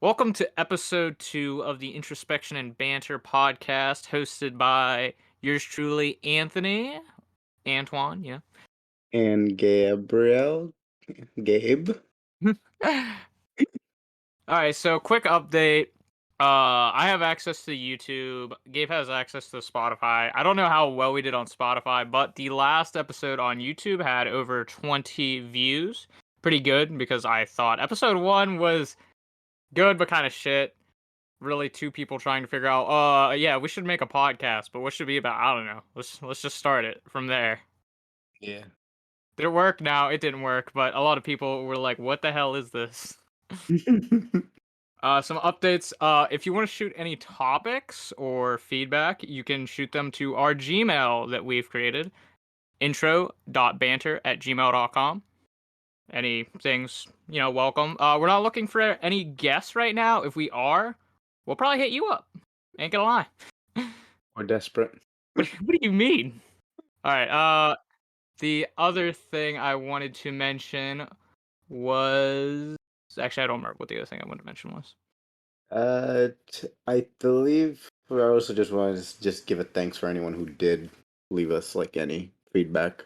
Welcome to episode 2 of the Introspection and Banter podcast, hosted by yours truly, Anthony. Antoine, yeah. And Gabe. Alright, so quick update. I have access to YouTube. Gabe has access to Spotify. I don't know how well we did on Spotify, but the last episode on YouTube had over 20 views. Pretty good because I thought episode 1 was good but kind of shit. Really two people trying to figure out, yeah, we should make a podcast, but what should it be about? I don't know. Let's just start it from there. Yeah. Did it work? No, it didn't work, but a lot of people were like, what the hell is this? Some updates. If you want to shoot any topics or feedback, you can shoot them to our Gmail that we've created, intro.banter@gmail.com. Any things, welcome. We're not looking for any guests right now. If we are, we'll probably hit you up. Ain't gonna lie. We're desperate. What do you mean? All right. The other thing I wanted to mention was actually I don't remember what the other thing I wanted to mention was. I believe I also just wanted to just give a thanks for anyone who did leave us like any feedback.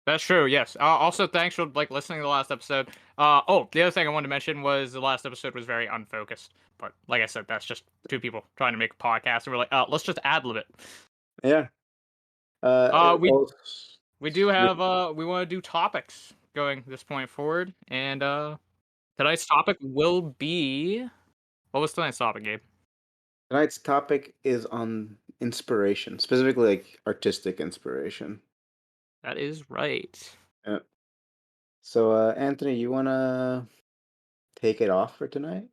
That's true. Yes. Also, thanks for listening to the last episode. The other thing I wanted to mention was the last episode was very unfocused. But like I said, that's just two people trying to make a podcast, and we're like, let's just ad lib it. Yeah. Uh, It we also, we do have we want to do topics going this point forward, and tonight's topic will be what was tonight's topic, Gabe? tonight's topic is on inspiration, specifically like artistic inspiration. That is right. Yeah. So, Anthony, you wanna take it off for tonight?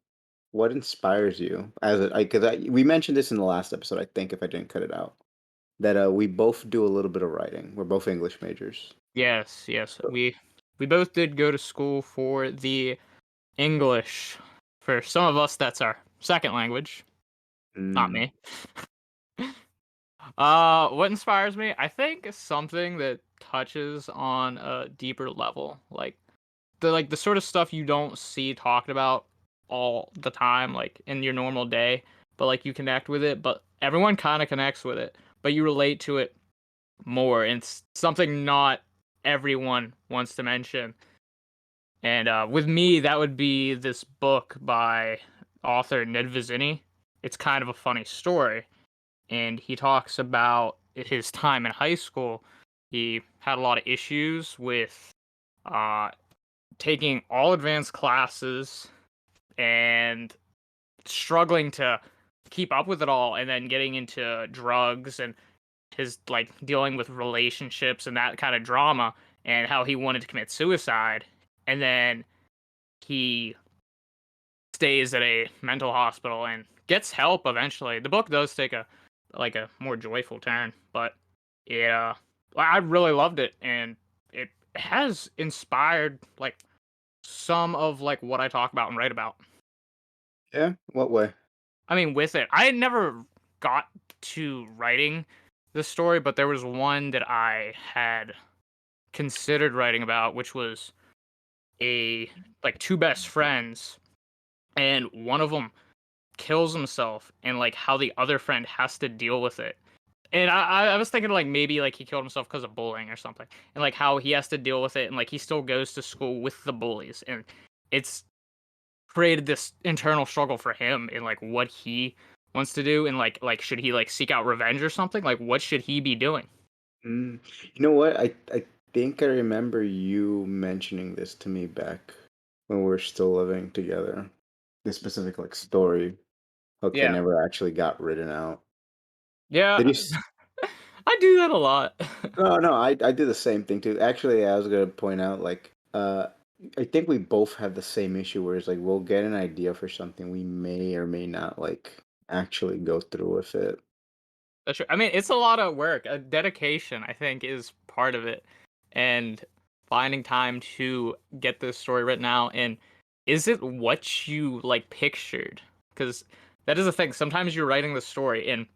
What inspires you? Because we mentioned this in the last episode, I think, if I didn't cut it out. That we both do a little bit of writing. We're both English majors. Yes, yes. So, We both did go to school for the English. For some of us, that's our second language. Not mm, me. What inspires me? I think something that touches on a deeper level, like the sort of stuff you don't see talked about all the time, like in your normal day, but like you connect with it, but everyone kind of connects with it, but you relate to it more. And it's something not everyone wants to mention. And with me, that would be this book by author Ned Vizzini. It's kind of a funny story, and he talks about his time in high school. He had a lot of issues with uh, taking all advanced classes and struggling to keep up with it all, and then getting into drugs and his dealing with relationships and that kind of drama, and how he wanted to commit suicide, and then he stays at a mental hospital and gets help eventually. The book does take a more joyful turn, but yeah, I really loved it, and it has inspired some of what I talk about and write about. yeah. What way? I mean, with it, I had never got to writing this story, but there was one that I had considered writing about, which was a two best friends, and one of them kills himself, and how the other friend has to deal with it. And I was thinking maybe he killed himself because of bullying or something, and how he has to deal with it, and he still goes to school with the bullies, and it's created this internal struggle for him in what he wants to do, and should he seek out revenge or something, what should he be doing? Mm. You know what? I think I remember you mentioning this to me back when we were still living together. This specific like story. Okay, Yeah, never actually got written out. Did yeah. you? I do that a lot. No, no. I do the same thing too. Actually, I was gonna point out like I think we both have the same issue where it's like we'll get an idea for something we may or may not like actually go through with it. That's true. I mean, it's a lot of work. Dedication, I think, is part of it, and finding time to get this story written out. And is it what you pictured? Because that is the thing. Sometimes you're writing the story, and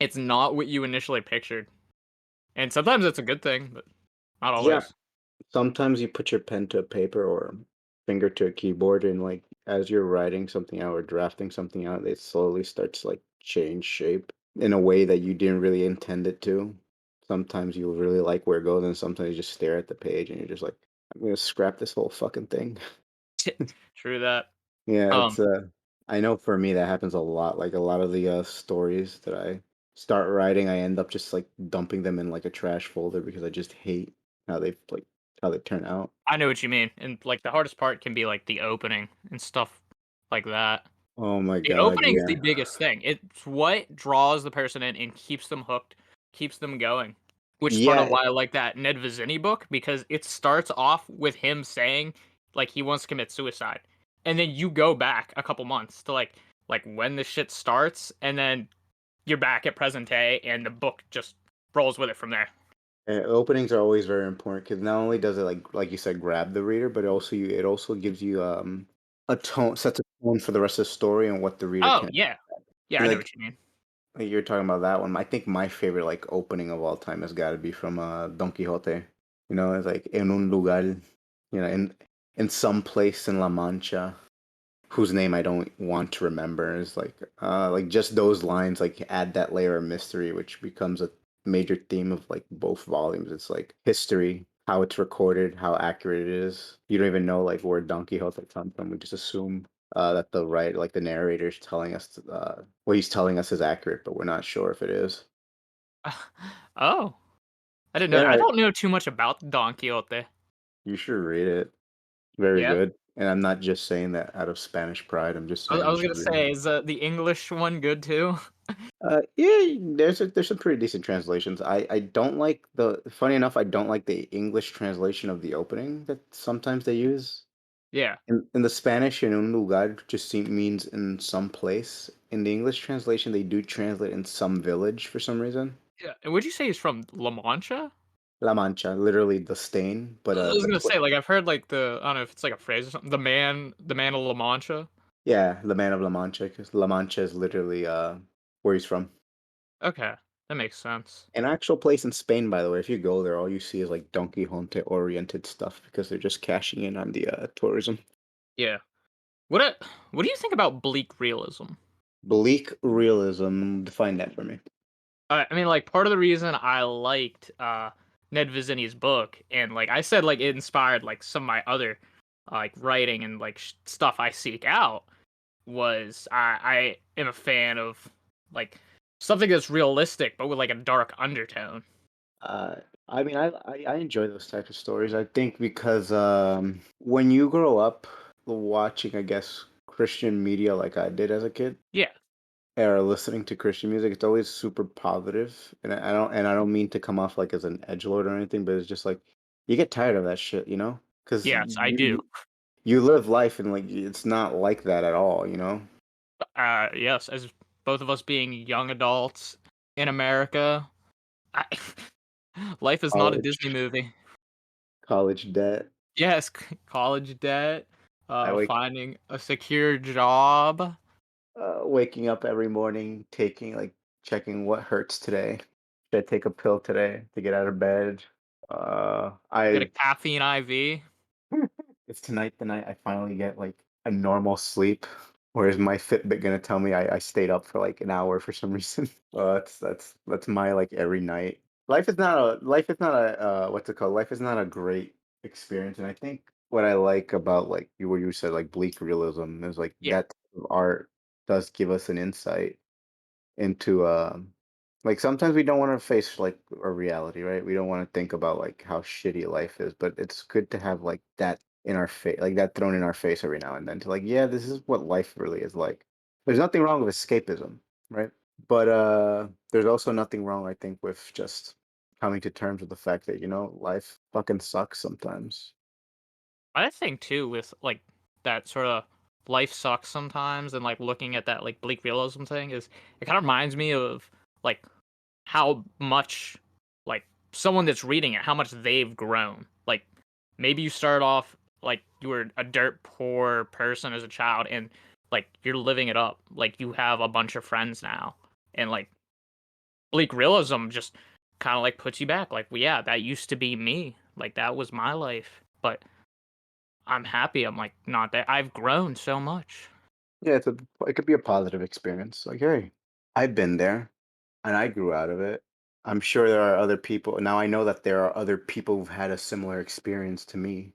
it's not what you initially pictured. And sometimes it's a good thing, but not Yeah. always. Sometimes you put your pen to a paper or finger to a keyboard and like as you're writing something out or drafting something out, it slowly starts to like change shape in a way that you didn't really intend it to. Sometimes you'll really like where it goes, and sometimes you just stare at the page and you're just like, I'm gonna scrap this whole fucking thing. True that. Yeah, Um, I know for me that happens a lot. Like a lot of the stories that I start writing, I end up just like dumping them in like a trash folder because I just hate how how they turn out. I know what you mean, and like the hardest part can be like the opening and stuff like that. Oh my The God, opening's the yeah. biggest thing. It's what draws the person in and keeps them hooked, keeps them going. Which is part of Yeah, why I like that Ned Vizzini book because it starts off with him saying like he wants to commit suicide. And then you go back a couple months to like when the shit starts and then you're back at present day and the book just rolls with it from there. openings are always very important because not only does it like you said grab the reader, but it also gives you a tone, sets a tone for the rest of the story and what the reader Oh, can. yeah. Yeah, I 'Cause, know what you mean. like you're talking about that one. I think my favorite like opening of all time has got to be from Don Quixote. You know, it's like en un lugar, in some place in La Mancha, whose name I don't want to remember. Is like just those lines like add that layer of mystery, which becomes a major theme of like both volumes. It's like history, how it's recorded, how accurate it is. You don't even know like where Don Quixote comes from. We just assume that the narrator's telling us what he's telling us is accurate, but we're not sure if it is. Oh, I didn't know. I Yeah, don't know too much about Don Quixote. you should read it. Very Yeah. good. And I'm not just saying that out of Spanish pride. I'm just saying I you was gonna should read it. say, is the English one good too? Yeah, there's some pretty decent translations. I don't like the funny enough, I don't like the English translation of the opening that sometimes they use. Yeah. In the Spanish, en un lugar means in some place. In the English translation, they do translate in some village for some reason. Yeah. And would you say he's from La Mancha? La Mancha, literally the stain, but I was gonna say, like I've heard like I don't know if it's like a phrase or something. The man of La Mancha. yeah, the man of La Mancha, because La Mancha is literally where he's from. Okay, that makes sense. An actual place in Spain, by the way, if you go there, all you see is like Don Quixote oriented stuff because they're just cashing in on the tourism. Yeah. What a, what do you think about bleak realism? Bleak realism, define that for me. I mean, like part of the reason I liked Ned Vizzini's book, and like I said, like it inspired like some of my other like writing and like stuff I seek out was I am a fan of like something that's realistic but with like a dark undertone. Uh, I mean, I enjoy those types of stories. I think because when you grow up watching, I guess, Christian media like I did as a kid, Yeah, or listening to Christian music, it's always super positive, and I don't mean to come off like as an edgelord or anything, but it's just like you get tired of that shit, you know? Because yes, I do. you live life and like it's not like that at all, you know? Yes, as both of us being young adults in America, I, life is not a Disney College, movie. college debt. Yes, college debt, I finding a secure job, waking up every morning, taking like checking what hurts today. Should I take a pill today to get out of bed? get a I caffeine IV, Is tonight the night I finally get like a normal sleep? Or is my Fitbit gonna tell me I stayed up for like an hour for some reason? That's my like every night. Life is not a what's it called? Life is not a great experience. And I think what I like about like you what you said, like bleak realism is like yeah. that type of art does give us an insight into like sometimes we don't want to face like a reality, right? We don't want to think about like how shitty life is, but it's good to have like that in our face, like that thrown in our face every now and then to like, yeah, this is what life really is like. There's nothing wrong with escapism, right? But there's also nothing wrong, I think, with just coming to terms with the fact that, life fucking sucks sometimes. I think too with like that sort of life sucks sometimes and like looking at that like bleak realism thing is it kind of reminds me of like how much like someone that's reading it how much they've grown like maybe you start off like you were a dirt poor person as a child and like you're living it up like you have a bunch of friends now and like bleak realism just kind of like puts you back like well, yeah that used to be me like that was my life but I'm happy I'm, like, not there. I've grown so much. Yeah, it could be a positive experience. Like, hey, I've been there and I grew out of it. I'm sure there are other people. Now I know that there are other people who've had a similar experience to me,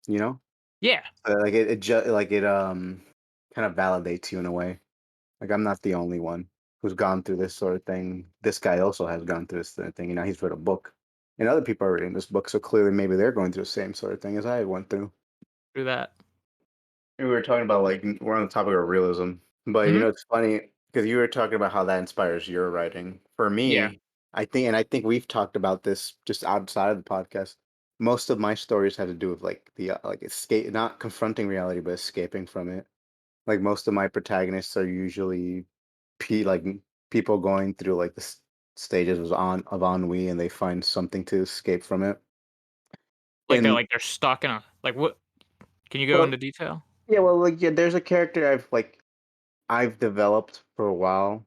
you know? Yeah, Like it kind of validates you in a way. Like I'm not the only one who's gone through this sort of thing. This guy also has gone through this sort of thing. You know, he's read a book. And other people are reading this book, so clearly maybe they're going through the same sort of thing as I went through. through that. We were talking about like we're on the topic of realism, but you Mhm. know it's funny because you were talking about how that inspires your writing. For Yeah. me, I think we've talked about this just outside of the podcast. Most of my stories have to do with like the like escape, not confronting reality, but escaping from it. Like most of my protagonists are usually like people going through like the stages of ennui, and they find something to escape from it. And They're stuck in a like, what can you go well, into detail? yeah, well, like yeah, there's a character I've developed for a while,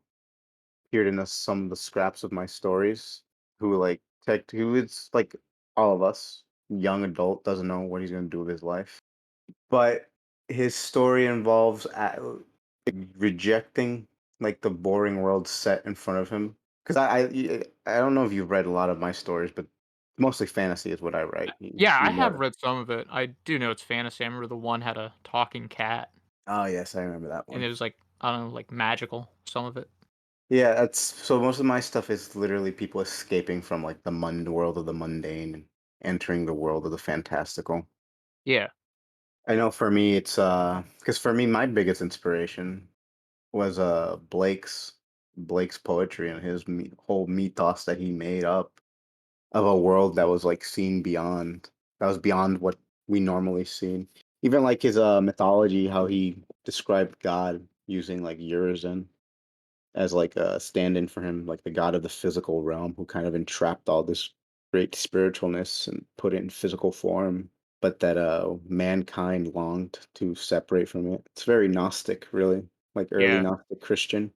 appeared in some of the scraps of my stories, who who is like all of us, young adult, doesn't know what he's gonna do with his life. But his story involves rejecting like the boring world set in front of him. Because I don't know if you've read a lot of my stories, but mostly fantasy is what I write. Yeah, I You have never. read some of it. I do know it's fantasy. I remember the one had a talking cat, Oh yes, I remember that and one. it was, like, I don't know, like, magical, some of it. Yeah, that's so most of my stuff is literally people escaping from like the world of the mundane and entering the world of the fantastical. Yeah, I know for me it's because for me my biggest inspiration was Blake's poetry and his whole mythos that he made up of a world that was like seen beyond that was beyond what we normally see. Even like his mythology, how he described God using like Urizen as like a stand-in for him, like the god of the physical realm who kind of entrapped all this great spiritualness and put it in physical form, but that mankind longed to separate from it. It's very Gnostic, really, like early yeah, Gnostic Christian.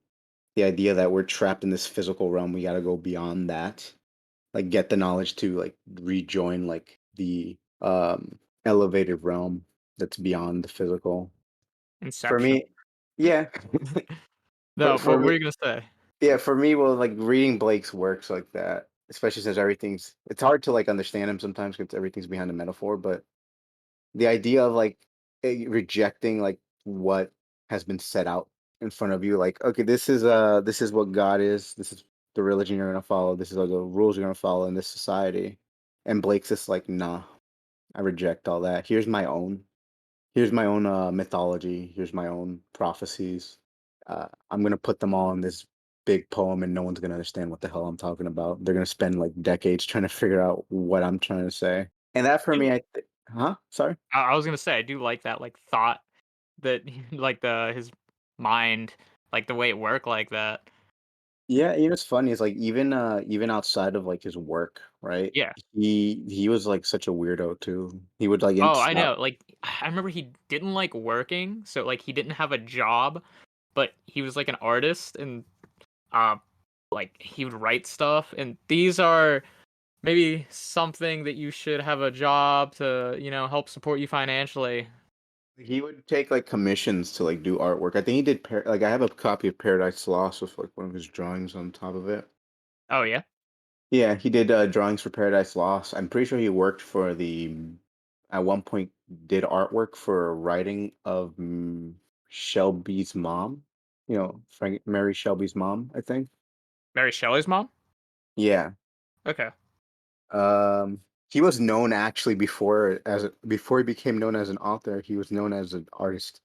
The idea that we're trapped in this physical realm, we got to go beyond that, like get the knowledge to like rejoin like the elevated realm that's beyond the physical. For Inception. me, yeah, No, for what were me, you gonna say? yeah, for me, well, like reading Blake's works like that, especially since it's hard to like understand him sometimes because everything's behind a metaphor. But the idea of like rejecting like what has been set out in front of you, like okay, this is what God is, this is the religion you're gonna follow, this is like the rules you're gonna follow in this society, and Blake's just like, nah, I reject all that. Here's my own mythology. Here's my own prophecies. I'm gonna put them all in this big poem, and no one's gonna understand what the hell I'm talking about. They're gonna spend like decades trying to figure out what I'm trying to say. And that for me, huh? Sorry. I was gonna say I do like that, like, thought that like, his mind, like, the way it worked like that. Yeah, you know what's funny is like even outside of like his work, right? Yeah. He was like such a weirdo too. He would like Oh, I stop. know, like, I remember he didn't like working, so, like, he didn't have a job, but he was, like, an artist and, uh, like, he would write stuff, and these are maybe something that you should have a job to, help support you financially. He would take like commissions to like do artwork. I think he did like I have a copy of Paradise Lost with like one of his drawings on top of it. Oh, yeah? Yeah, he did drawings for Paradise Lost. I'm pretty sure he worked for at one point did artwork for writing of Shelby's mom. You know, Mary Shelby's mom, I think. Mary Shelley's mom? Yeah. Okay. He was known actually before he became known as an author, he was known as an artist.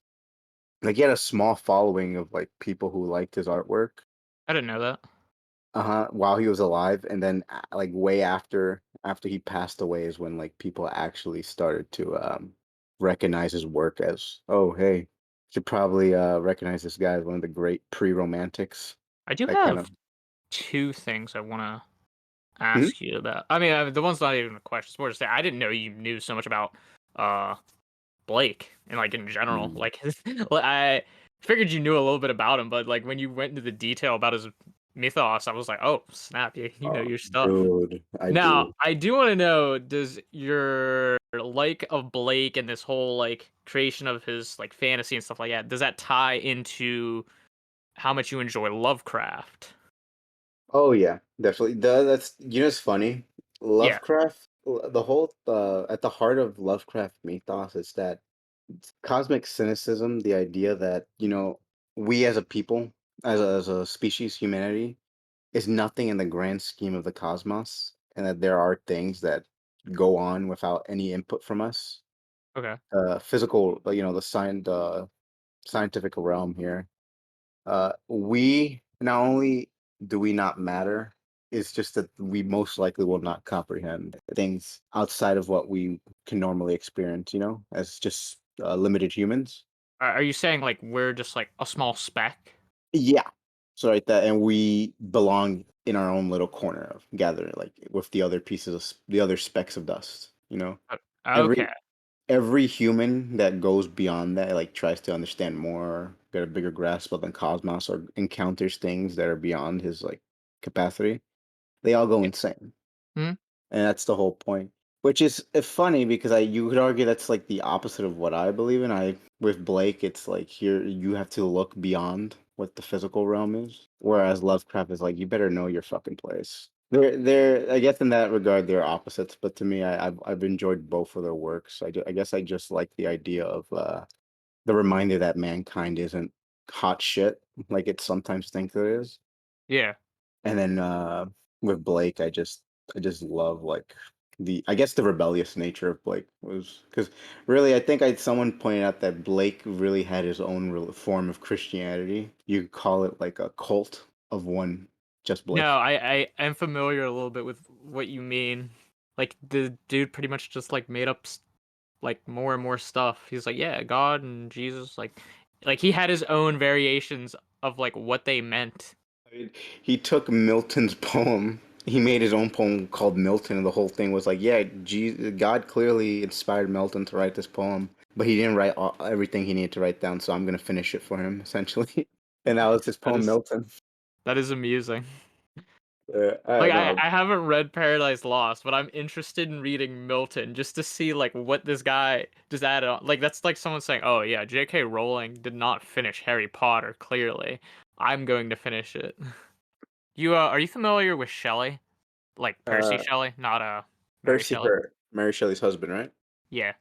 Like he had a small following of like people who liked his artwork. I didn't know that. Uh-huh, while he was alive, and then, like, way after he passed away is when, like, people actually started to, recognize his work as, "Oh, hey, should probably, recognize this guy as one of the great pre-romantics." I do That kind have of 2 things I wanna Mhm? ask you about. I mean, the one's not even a question, it's more just that I didn't know you knew so much about, uh, Blake and, like, in general. Mm. Like, I figured you knew a little bit about him, but, like, when you went into the detail about his Mythos. I was like, oh snap, you know Oh, your stuff. dude, I Now, do. I do want to know, does your like of Blake and this whole like creation of his like fantasy and stuff like that, does that tie into how much you enjoy Lovecraft? Oh yeah, definitely. That's it's funny. Yeah. Lovecraft, the whole at the heart of Lovecraft mythos is that cosmic cynicism, the idea that we as a people, as a species, humanity, is nothing in the grand scheme of the cosmos, and that there are things that go on without any input from us. Okay. Physical, the scientific realm here. We not only do we not matter, it's just that we most likely will not comprehend things outside of what we can normally experience, as just limited humans. Are you saying like we're just like a small speck? Yeah. So like that, and we belong in our own little corner of gathering, like with the other pieces of the other specks of dust. Okay. Every every human that goes beyond that, like tries to understand more, get a bigger grasp of the cosmos, or encounters things that are beyond his like capacity, they all go Yeah. insane. Hmm? And that's the whole point. Which is funny because you could argue that's like the opposite of what I believe in. I With Blake, it's like here you have to look beyond what the physical realm is, whereas Lovecraft is like you better know your fucking place. They're I guess in that regard they're opposites, but to me, I've enjoyed both of their works. I guess I just like the idea of the reminder that mankind isn't hot shit like it sometimes thinks it is. Yeah. And then with Blake, I just love like the I guess the rebellious nature of Blake was because really I think someone pointed out that Blake really had his own form of Christianity. You could call it like a cult of one, just No, Blake. I am familiar a little bit with what you mean. Like the dude pretty much just like made up like more and more stuff. He's like, yeah, God and Jesus, like he had his own variations of like what they meant. I mean, he took Milton's poem. He made his own poem called Milton, and the whole thing was like, yeah, God clearly inspired Milton to write this poem, but he didn't write everything he needed to write down, so I'm gonna finish it for him, essentially. And that was his That poem, is Milton. that is amusing. I Like don't know. I haven't read Paradise Lost, but I'm interested in reading Milton just to see like what this guy just added on. Like that's like someone saying, "Oh yeah, J.K. Rowling did not finish Harry Potter, clearly. I'm going to finish it." You are you familiar with Shelley? Like Percy Uh, Shelley, not Mary Percy, Shelley? her Mary Shelley's husband, right? Yeah.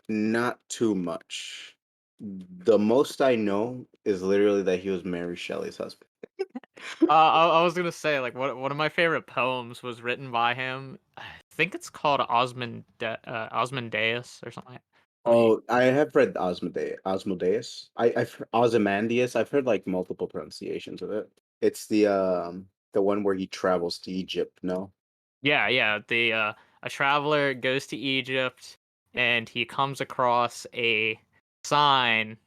Not too much. The most I know is literally that he was Mary Shelley's husband. I was gonna say like one of my favorite poems was written by him. I think it's called Osmondeus or something. Let me. Oh, I have read Osmodeus. Ozymandias. I've heard like multiple pronunciations of it. It's the one where he travels to Egypt, no? Yeah, yeah. The a traveler goes to Egypt and he comes across a sign,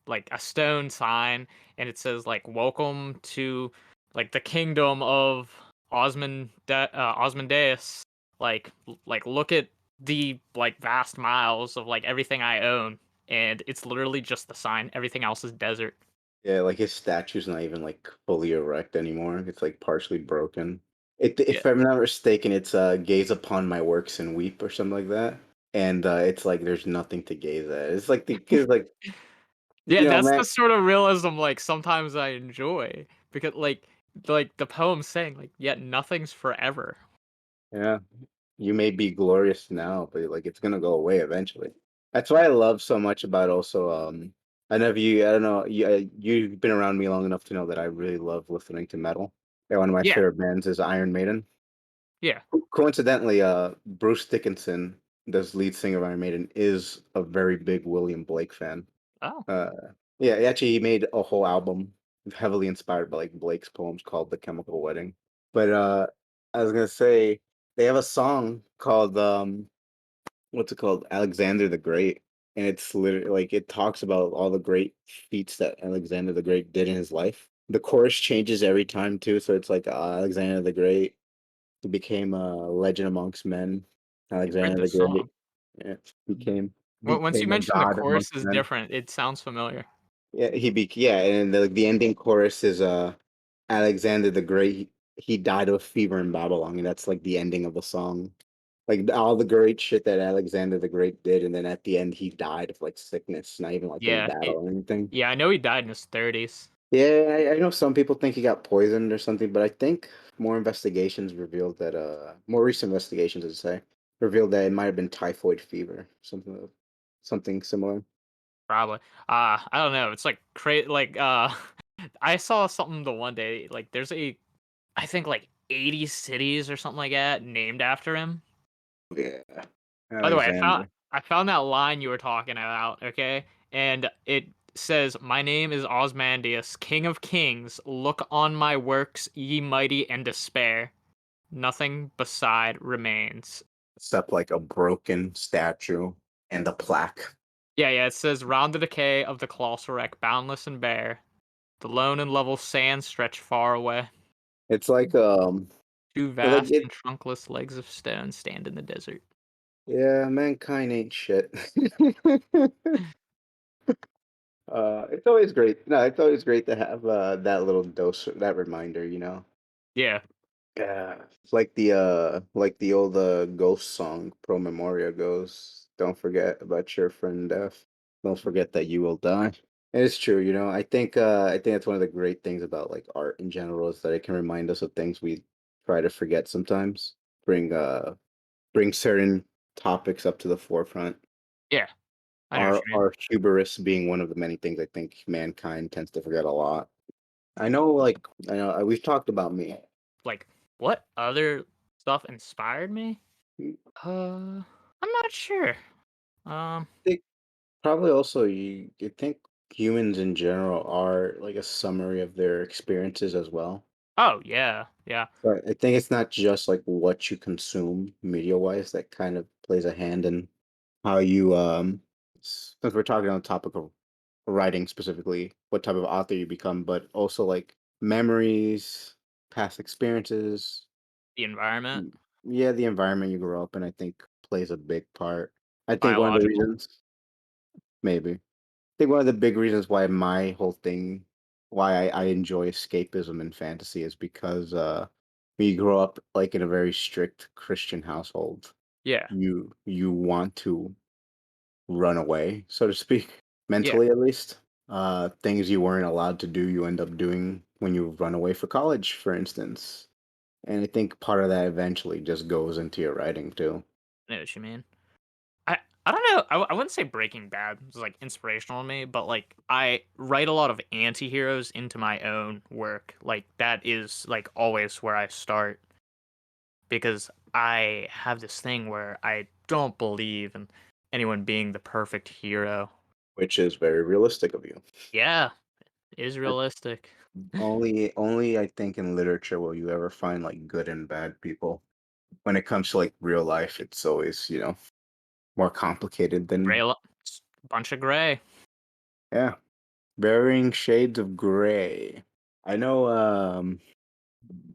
like a stone sign, and it says like "Welcome to like the kingdom of Osmondeus." Like look at the like vast miles of like everything I own, and it's literally just the sign. Everything else is desert. Yeah, like his statue's not even like fully erect anymore. It's like partially broken. Yeah. If I'm not mistaken, it's gaze upon my works and weep or something like that. And it's like there's nothing to gaze at. It's like the kids like Yeah, that's man. the sort of realism like sometimes I enjoy because like the poem saying like yet nothing's forever. Yeah. You may be glorious now, but like it's gonna go away eventually. That's why I love so much about also I don't know, you've been around me long enough to know that I really love listening to metal. Yeah, one of my Yeah, favorite bands is Iron Maiden. yeah. Coincidentally, Bruce Dickinson, the lead singer of Iron Maiden, is a very big William Blake fan. Oh, Uh, yeah, actually, he made a whole album heavily inspired by like Blake's poems called "The Chemical Wedding." But I was gonna say they have a song called what's it called? Alexander the Great, and it's literally like it talks about all the great feats that Alexander the Great did in his life. The chorus changes every time too, so it's like Alexander the Great, he became a legend amongst men. I've heard Alexander the this song. Great, yeah, became Once you became a mention the god chorus amongst is men. different, it sounds familiar. Yeah, and the ending chorus is Alexander the Great, he died of fever in Babylon, and that's like the ending of the song. Like all the great shit that Alexander the Great did, and then at the end he died of like sickness, not even like in Yeah, battle or anything. yeah, I know he died in his 30s. Yeah, I know some people think he got poisoned or something, but I think more investigations revealed that more recent investigations, I'd say, revealed that it might have been typhoid fever, something similar. Probably. I don't know. It's like crazy. Like, I saw something the one day. Like, there's I think like 80 cities or something like that named after him. Yeah, By the way, Alexander. I found that line you were talking about. Okay, and it says, "My name is Osmandius, King of Kings. Look on my works, ye mighty, and despair. Nothing beside remains." Except like a broken statue and a plaque. Yeah, yeah. It says, "Round the decay of the colossal wreck, boundless and bare, the lone and level sands stretch far away. It's like Two like vast it. and trunkless legs of stone stand in the desert." Yeah, mankind ain't shit. It's always great. No, it's always great to have that little dose, that reminder, you know. Yeah, Yeah, it's like the old ghost song Pro Memoria goes, don't forget about your friend death. Don't forget that you will die. And it's true, you know. I think that's one of the great things about like art in general is that it can remind us of things we try to forget sometimes. Bring bring certain topics up to the forefront. yeah. I know what you mean. Our hubris being one of the many things I think mankind tends to forget a lot. I know, like I know we've talked about me. Like, what other stuff inspired me? I I'm not sure. Um, think probably also you think humans in general are like a summary of their experiences as well. oh yeah, yeah, But I think it's not just like what you consume media wise that kind of plays a hand in how you since we're talking on the topic of writing specifically, what type of author you become, but also like memories, past experiences, the environment, yeah, the environment you grew up in, I think plays a big part. I think one of the biological. reasons, maybe, I think one of the big reasons why my whole thing, why I enjoy escapism and fantasy is because when you grow up like in a very strict Christian household, Yeah, you want to run away, so to speak, yeah. mentally at least. Things you weren't allowed to do, you end up doing when you run away for college, for instance. And I think part of that eventually just goes into your writing too. I know what you mean. I I don't know. I wouldn't say Breaking Bad was like inspirational to me, but like I write a lot of anti-heroes into my own work. Like that is like always where I start because I have this thing where I don't believe in anyone being the perfect hero. Which is very realistic of you. Yeah, it is I, realistic. only I think in literature will you ever find like good and bad people. When it comes to like real life, it's always, you know, more complicated than It's a bunch of gray. yeah, varying shades of gray. I know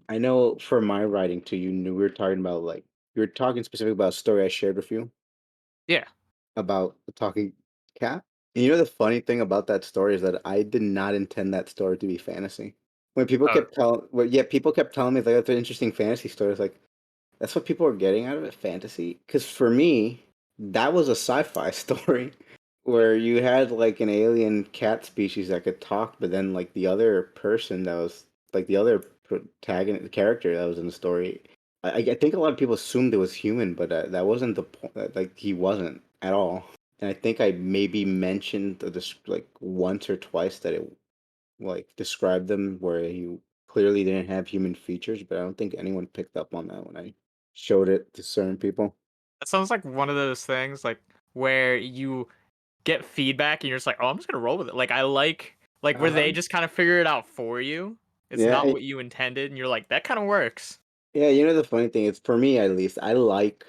I know for my writing too, you knew we were talking about like you were talking specifically about a story I shared with you Yeah. about the talking cat. And you know the funny thing about that story is that I did not intend that story to be fantasy. When people Oh, kept telling, well, yeah, people kept telling me like that's an interesting fantasy story. It's like that's what people are getting out of it, fantasy. Because for me, that was a sci-fi story where you had like an alien cat species that could talk, but then like the other person that was like the other protagonist character that was in the story, I think a lot of people assumed it was human, but that wasn't the point. Like he wasn't at all. And I think I maybe mentioned this like once or twice that it like described them where he clearly didn't have human features, but I don't think anyone picked up on that when I showed it to certain people. that sounds like one of those things like where you get feedback and you're just like, "Oh, I'm just gonna roll with it." Like I like where they Uh-huh. just kind of figure it out for you. It's Yeah, not what you intended, and you're like, "That kind of works." yeah, you know the funny thing is for me at least, I like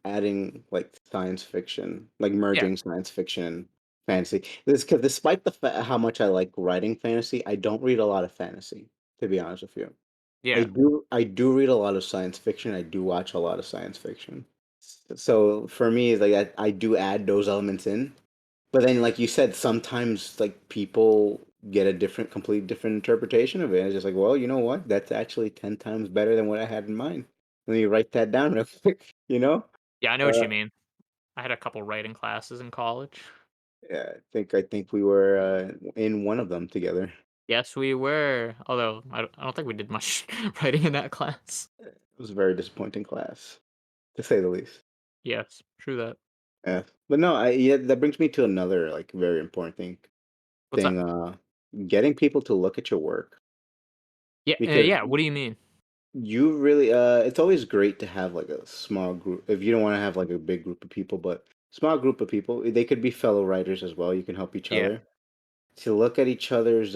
adding like science fiction, like Yeah, merging science fiction and fantasy. This because despite how much I like writing fantasy, I don't read a lot of fantasy, to be honest with you. yeah, I do read a lot of science fiction. I do watch a lot of science fiction. So for me, it's like I do add those elements in. But then, like you said, sometimes like people get a complete different interpretation of it. And it's just like, well, you know what? That's actually 10 times better than what I had in mind. Let me write that down real quick, you know? Yeah, I know what Uh, you mean. I had a couple writing classes in college. yeah, I think we were in one of them together. Yes, we were. Although I don't think we did much writing in that class. It was a very disappointing class, to say the least. Yes, true that. Yeah. But no, yeah, that brings me to another like very important What's that? getting people to look at your work Yeah, because yeah. What do you mean? you really it's always great to have like a small group if you don't want to have like a big group of people, but small group of people, they could be fellow writers as well. You can help each Yeah, other to look at each other's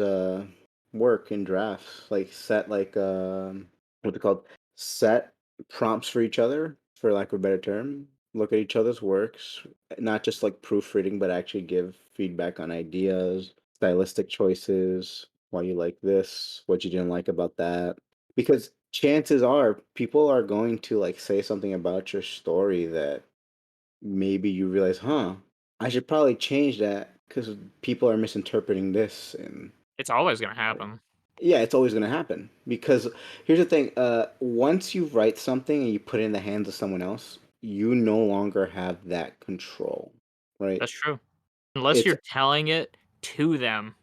work in drafts, like set like what's it called? Set prompts for each other, for lack of a better term. Look at each other's works, not just like proofreading, but actually give feedback on ideas, stylistic choices, why you like this, what you didn't like about that. Because chances are people are going to like say something about your story that maybe you realize, huh, I should probably change that because people are misinterpreting this. And it's always gonna happen. yeah, it's always going to happen. Because here's the thing, once you write something and you put it in the hands of someone else, you no longer have that control, right? That's true. Unless It's you're telling it to them,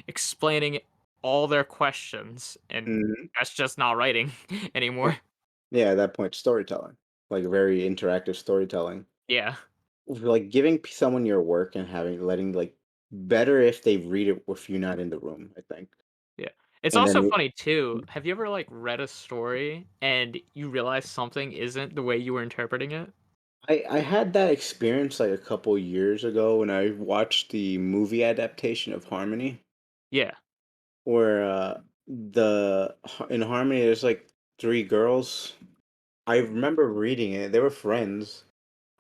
explaining all their questions, and mhm, that's just not writing yeah, anymore. yeah, at that point, storytelling, like very interactive storytelling. Yeah, Like giving someone your work and having letting like better if they read it with you not in the room, I think. yeah. It's And also then funny too. Have you ever like read a story and you realize something isn't the way you were interpreting it? I had that experience like a couple years ago when I watched the movie adaptation of Harmony, Yeah, where in Harmony there's like three girls. I remember reading it; they were friends,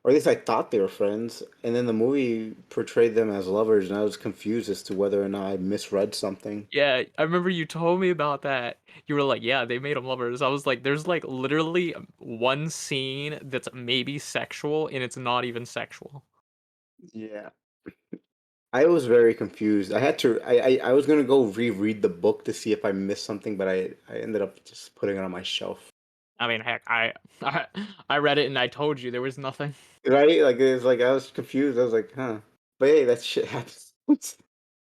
or at least I thought they were friends. And then the movie portrayed them as lovers, and I was confused as to whether or not I misread something. yeah. I remember you told me about that. You were like, "Yeah, they made them lovers." I was like, "There's like literally one scene that's maybe sexual, and it's not even sexual." Yeah, I was very confused. I had to. I was gonna go reread the book to see if I missed something, but I ended up just putting it on my shelf. I mean, heck, I I read it and I told you there was nothing. Right? Like, it's like I was confused. I was like, "Huh." But hey, that shit happens.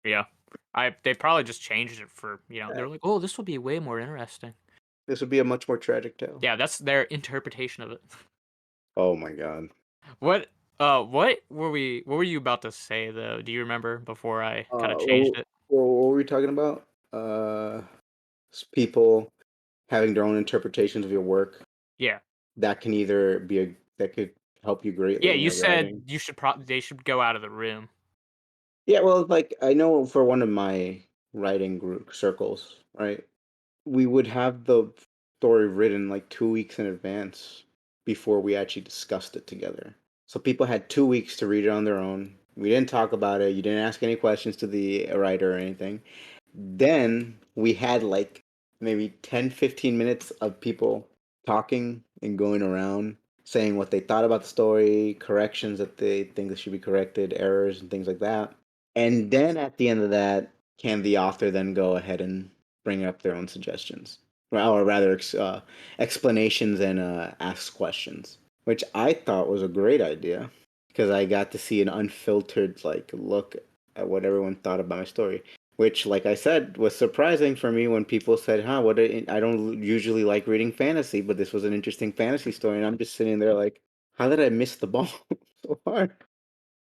Yeah. They probably just changed it for, Uh, they're like, "Oh, this will be way more interesting." this would be a much more tragic tale. Yeah, that's their interpretation of it. Oh my god. What what were you about to say though? Do you remember before I kind of changed What, it? what were we talking about? People having their own interpretations of your work. Yeah. That can either be a that could help you Yeah, greatly in you your said writing. you should they should go out of the room. Yeah, well, like I know for one of my writing group circles, right? We would have the story written like 2 weeks in advance before we actually discussed it together. So people had 2 weeks to read it on their own. We didn't talk about it. You didn't ask any questions to the writer or anything. Then we had like maybe 10, 15 minutes of people talking and going around saying what they thought about the story, corrections that they think that should be corrected, errors and things like that. And then at the end of that, can the author then go ahead and bring up their own suggestions? Well, or rather, explanations and ask questions, which I thought was a great idea because I got to see an unfiltered like look at what everyone thought about my story. Which, like I said, was surprising for me when people said, "Huh, I don't usually like reading fantasy, but this was an interesting fantasy story." And I'm just sitting there like, "How did I miss the ball so hard?"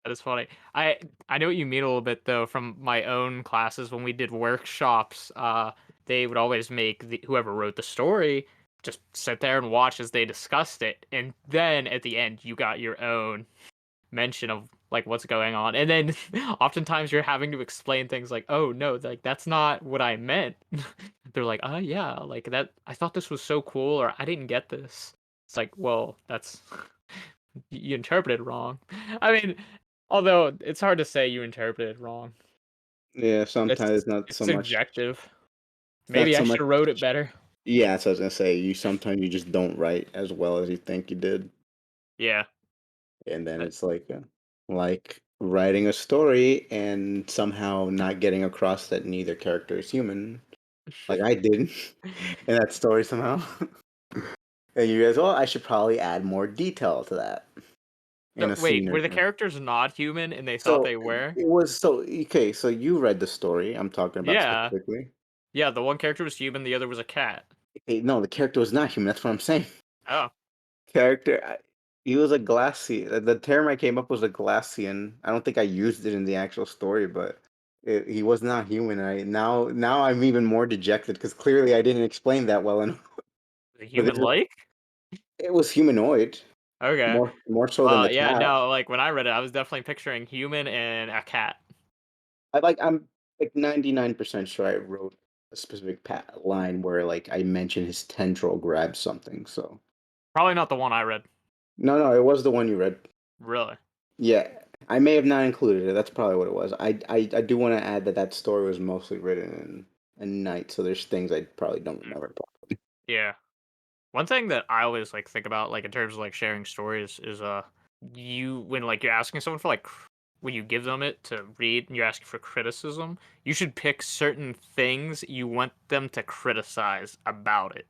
That is funny. I know what you mean a little bit though from my own classes when we did workshops. They would always make whoever wrote the story just sit there and watch as they discussed it, and then at the end you got your own mention of like what's going on, and then oftentimes you're having to explain things like, "Oh no, like that's not what I meant." They're like, "Oh yeah, like that. I thought this was so cool," or "I didn't get this." It's like, well, that's you interpreted wrong. I mean, although it's hard to say you interpreted wrong. Yeah, sometimes It's it's not it's so much. subjective. It's not Maybe I so should much. have wrote it better. Yeah, so I was gonna say you sometimes you just don't write as well as you think you did, Yeah. and then Uh, it's like writing a story and somehow not getting across that neither character is human, like I did in that story somehow. And you guys, well, I should probably add more detail to that in No, a wait, scene or were the two. characters not human and they thought So they were? it was so okay. So you read the story I'm talking about Yeah. specifically. Yeah, the one character was human, the other was a cat. No, the character was not human. That's what I'm saying. Oh, Character, he was a glacian. The term I came up was a glacian. I don't think I used it in the actual story, but he was not human. Now I'm even more dejected because clearly I didn't explain that well enough. was it But this is, human-like? it was humanoid, Okay. more so than the Yeah, cat. no, like, when I read it, I was definitely picturing human and a cat. I'm like 99% sure I wrote a specific line where like I mentioned his tendril grabbed something. So Probably not the one I read. no, it was the one you read. Really. Yeah, I may have not included it. That's probably what it was. I do want to add that that story was mostly written in night, so there's things I probably don't Mm, remember. yeah. One thing that I always, like, think about, like, in terms of, like, sharing stories is, you when, like, you're asking someone for, like, when you give them it to read and you're asking for criticism, you should pick certain things you want them to criticize about it.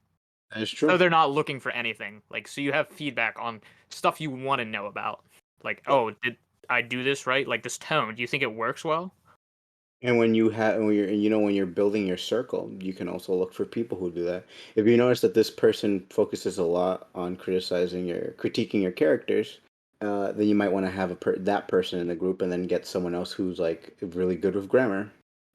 That is So true. they're not looking for anything. Like, so you have feedback on stuff you wanna know about. Like, Yeah. "Oh, did I do this right? Like, this tone, do you think it works well?" And when you have when you're when you're building your circle, you can also look for people who do that. If you notice that this person focuses a lot on critiquing your characters, then you might want to have that person in the group, and then get someone else who's like really good with grammar,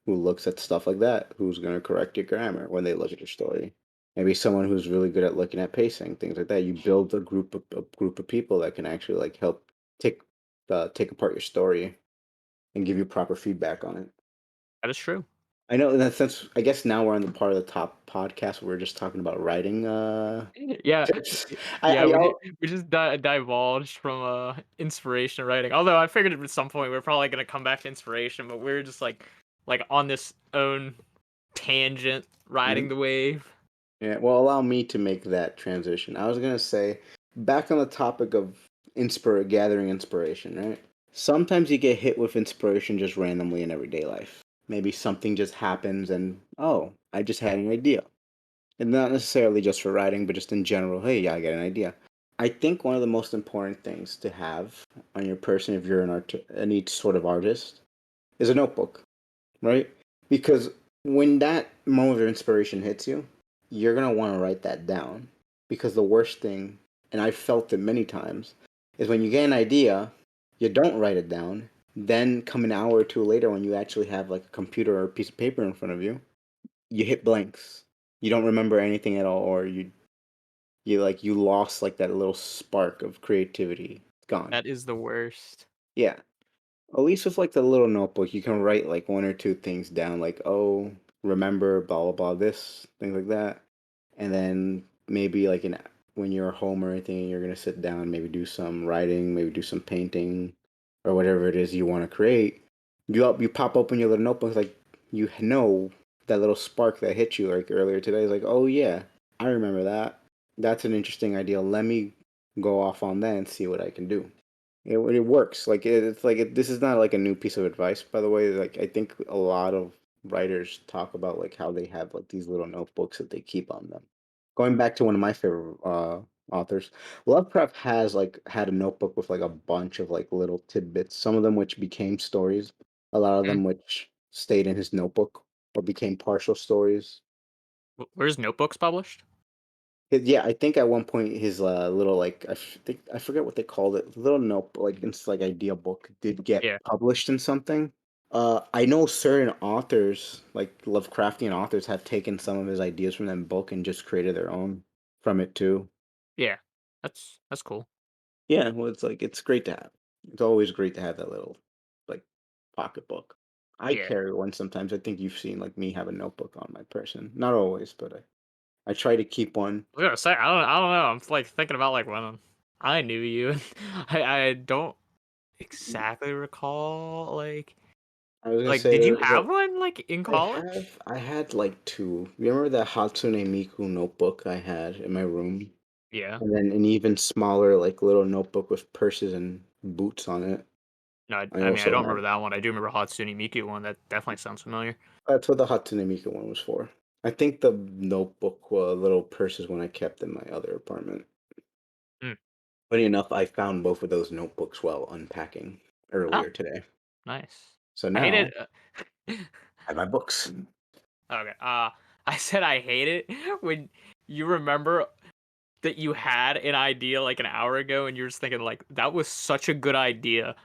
who looks at stuff like that, who's going to correct your grammar when they look at your story. Maybe someone who's really good at looking at pacing, things like that. You build a group of people that can actually like help take take apart your story and give you proper feedback on it. That is true. I know in that sense, I guess now we're on the part of the top podcast where we're just talking about writing Yeah, tips. yeah, I al we just divulged from, inspiration writing. Although I figured at some point we're probably gonna come back to inspiration, but we're just, like, on this own tangent, riding Mhm. the wave. Yeah, well, allow me to make that transition. I was gonna say, back on the topic of gathering inspiration, right? Sometimes you get hit with inspiration just randomly in everyday life. Maybe something just happens and, oh, I just had an idea. And not necessarily just for writing, but just in general. Hey, yeah, I got an idea. I think one of the most important things to have on your person, if you're any sort of artist, is a notebook, right? Because when that moment of inspiration hits you, you're gonna want to write that down. Because the worst thing, and I've felt it many times, is when you get an idea, you don't write it down. Then come an hour or two later, when you actually have like a computer or a piece of paper in front of you, you hit blanks. You don't remember anything at all, or you lost like that little spark of creativity. It's gone. That is the worst. Yeah. At least with like the little notebook, you can write like one or two things down, like, oh, remember blah blah blah this, things like that. And then maybe like when you're home or anything, you're gonna sit down, maybe do some writing, maybe do some painting, or whatever it is you want to create. You pop open your little notebook, like you know that little spark that hit you like earlier today is like, oh yeah, I remember that. That's an interesting idea. Let me go off on that and see what I can do. It works. Like it's like this is not like a new piece of advice, by the way. Like I think a lot of writers talk about like how they have like these little notebooks that they keep on them. Going back to one of my favorite authors, Lovecraft has like had a notebook with like a bunch of like little tidbits. Some of them which became stories, a lot of Mm. them which stayed in his notebook or became partial stories. Where's Notebooks published? Yeah, I think at one point his little like think I forget what they called it, little note like it's like idea book did get Yeah, published in something. I know certain authors, like Lovecraftian authors, have taken some of his ideas from that book and just created their own from it too. yeah. That's cool. Yeah, well, it's like it's great to have. It's always great to have that little like pocketbook. I Yeah. carry one sometimes. I think you've seen like me have a notebook on my person. Not always, but I try to keep one. I was gonna say, I don't know, I'm, like, thinking about, like, when I knew you. I don't exactly recall, I was gonna like, say did you there's a have one, like, in college? I had like two. Remember that Hatsune Miku notebook I had in my room? Yeah. And then an even smaller like little notebook with purses and boots on it. No, I, I I mean I also don't have remember that one. I do remember Hatsune Miku one. That definitely sounds familiar. that's what the Hatsune Miku one was for. I think the notebook little purse is one I kept in my other apartment. Mm, Funny enough, I found both of those notebooks while unpacking oh, earlier today. nice. So I hate now it. I have my books. Okay. I said I hate it when you remember that you had an idea like an hour ago and you're just thinking like that was such a good idea.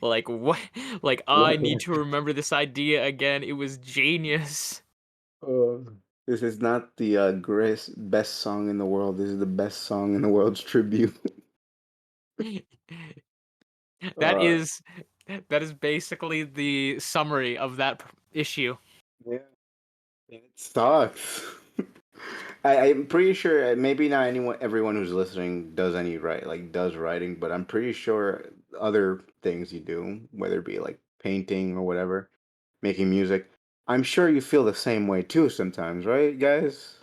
Like what? Like I What? need to remember this idea again. It was genius. Uh, this is not the best song in the world. This is the best song in the world's tribute. That Uh, is that is basically the summary of that issue. yeah, it sucks. I'm pretty sure maybe not everyone who's listening does any does writing, but I'm pretty sure other things you do, whether it be like painting or whatever, making music, I'm sure you feel the same way too sometimes, right, guys?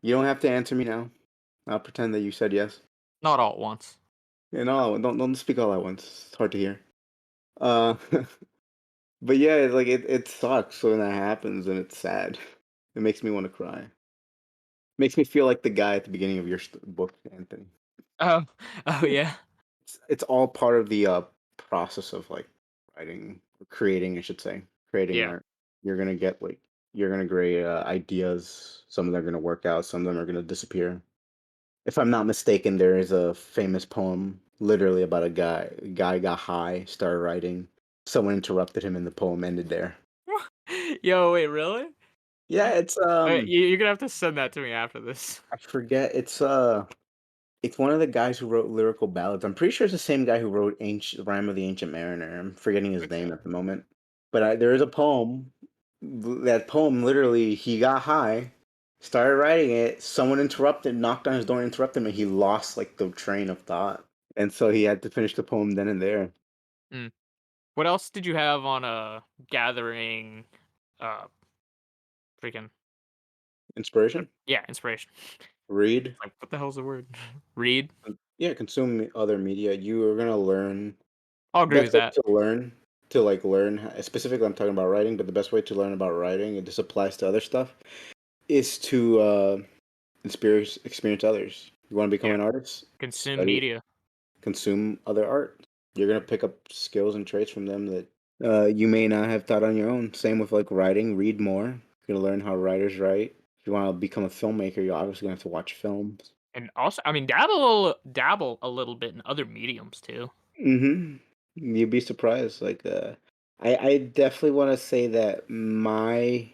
You don't have to answer me now. I'll pretend that you said yes. Not all at once. Yeah, no, don't speak all at once. It's hard to hear. Uh, but yeah, it sucks when that happens and it's sad. It makes me want to cry. Makes me feel like the guy at the beginning of your book, Anthony. Oh, oh yeah, It's all part of the process of like writing, or creating, I should say, creating yeah. art. You're gonna get you're gonna create ideas. Some of them are gonna work out. Some of them are gonna disappear. If I'm not mistaken, there is a famous poem literally about a guy. A guy got high, started writing. Someone interrupted him, and the poem ended there. Yo, wait, really? Yeah, it's You're gonna have to send that to me after this. I forget. It's one of the guys who wrote lyrical ballads. I'm pretty sure it's the same guy who wrote Ancient Rhyme of the Ancient Mariner. I'm forgetting his name Okay. at the moment. But there is a poem. That poem, literally, he got high, started writing it. Someone interrupted, knocked on his door, and interrupted him, and he lost like the train of thought. And so he had to finish the poem then and there. Mm. What else did you have on gathering uh freaking Inspiration? yeah, inspiration? Read. Like what the hell's the word? Read? Yeah, consume other media. You are gonna learn. I'll agree Best with way that. to learn, to like learn, specifically, I'm talking about writing, but the best way to learn about writing, and this applies to other stuff, is to experience others. You want to become Yeah. an artist? Consume Study, media. consume other art. You're gonna pick up skills and traits from them that you may not have thought on your own. Same with like writing. Read more. You're gonna learn how writers write. If you want to become a filmmaker, you're obviously gonna have to watch films. And also, I mean, dabble a little bit in other mediums too. Mhm. You'd be surprised. I definitely want to say that my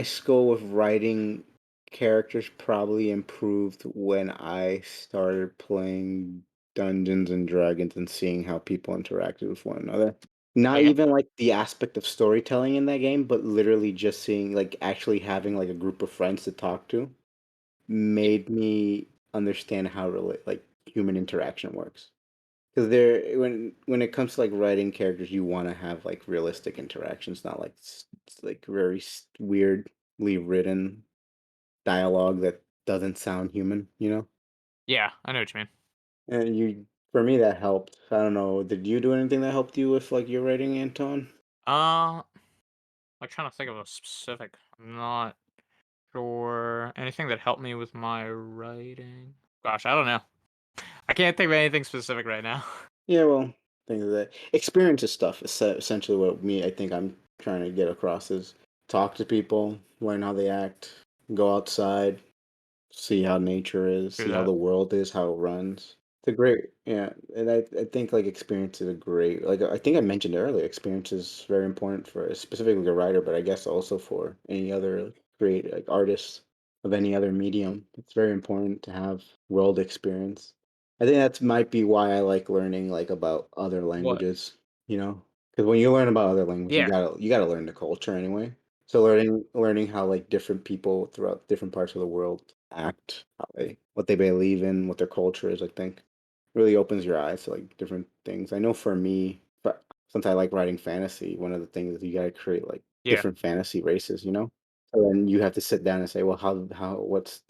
skill with writing characters probably improved when I started playing Dungeons and Dragons and seeing how people interacted with one another. Not Okay. even like the aspect of storytelling in that game, but literally just seeing like actually having like a group of friends to talk to made me understand how human interaction works. Because when it comes to like writing characters, you want to have like realistic interactions, not like like very weirdly written dialogue that doesn't sound human, you know? Yeah, I know what you mean. And for me, that helped. I don't know. Did you do anything that helped you with like your writing, Anton? Uh, I'm trying to think of a specific. I'm not sure anything that helped me with my writing. Gosh, I don't know. I can't think of anything specific right now. Yeah, well, things of that experiences stuff is essentially what I think I'm trying to get across is talk to people, learn how they act, go outside, see how nature is, Do see how that. the world is, how it runs. It's a great, yeah, and I think like experience is a great, like I think I mentioned earlier, experience is very important for specifically a writer, but I guess also for any other great like artist of any other medium. It's very important to have world experience. I think that might be why I like learning like about other What? languages, you know, because when you learn about other languages, Yeah. you gotta learn the culture anyway. So learning how like different people throughout different parts of the world act, what they believe in, what their culture is, I think really opens your eyes to like different things. I know for me, since I like writing fantasy, one of the things is you gotta create like Yeah. different fantasy races, you know? So then you have to sit down and say, well, how what's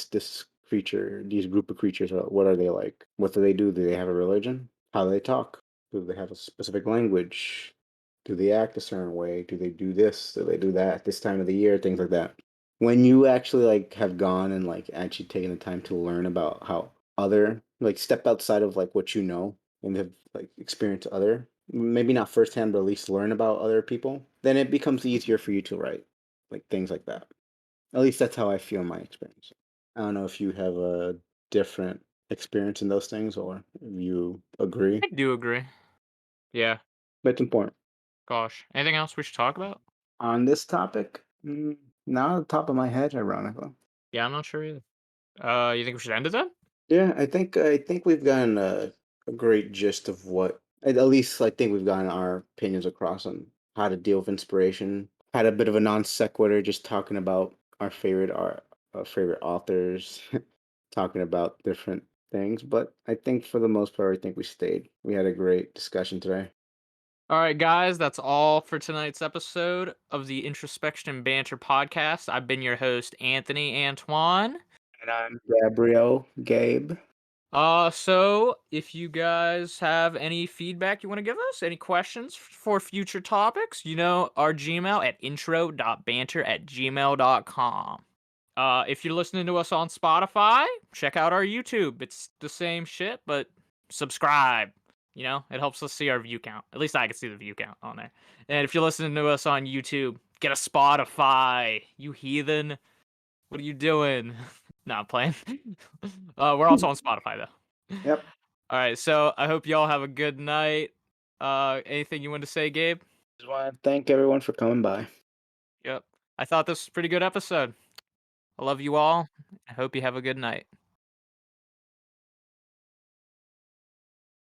this these group of creatures, what are they like? What do they do? Do they have a religion? How do they talk? Do they have a specific language? Do they act a certain way? Do they do this? Do they do that at this time of the year? Things like that. When you actually like have gone and like actually taken the time to learn about how other like step outside of like what you know and have like experienced other, maybe not firsthand, but at least learn about other people, then it becomes easier for you to write like things like that. At least that's how I feel in my experience. I don't know if you have a different experience in those things or if you agree. I do agree. Yeah. But it's important. Gosh. Anything else we should talk about? On this topic, not on the top of my head, ironically. Yeah, I'm not sure either. You think we should end it then? Yeah, I think we've gotten a great gist of what at least I think we've gotten our opinions across on how to deal with inspiration. Had a bit of a non sequitur just talking about our favorite authors, talking about different things, but I think for the most part I think we stayed. We had a great discussion today. All right, guys, that's all for tonight's episode of the Introspection and Banter podcast. I've been your host, Anthony Antoine. And I'm Gabrielle, Gabe. So if you guys have any feedback you want to give us, any questions for future topics, our Gmail at intro.banter@gmail.com. If you're listening to us on Spotify, check out our YouTube. It's the same shit, but subscribe. It helps us see our view count. At least I can see the view count on there. And if you're listening to us on YouTube, get a Spotify, you heathen. What are you doing? No, I'm playing. We're also on Spotify though. Yep. All right, so I hope y'all have a good night. Anything you want to say, Gabe? Just want to thank everyone for coming by. Yep. I thought this was a pretty good episode. I love you all. I hope you have a good night.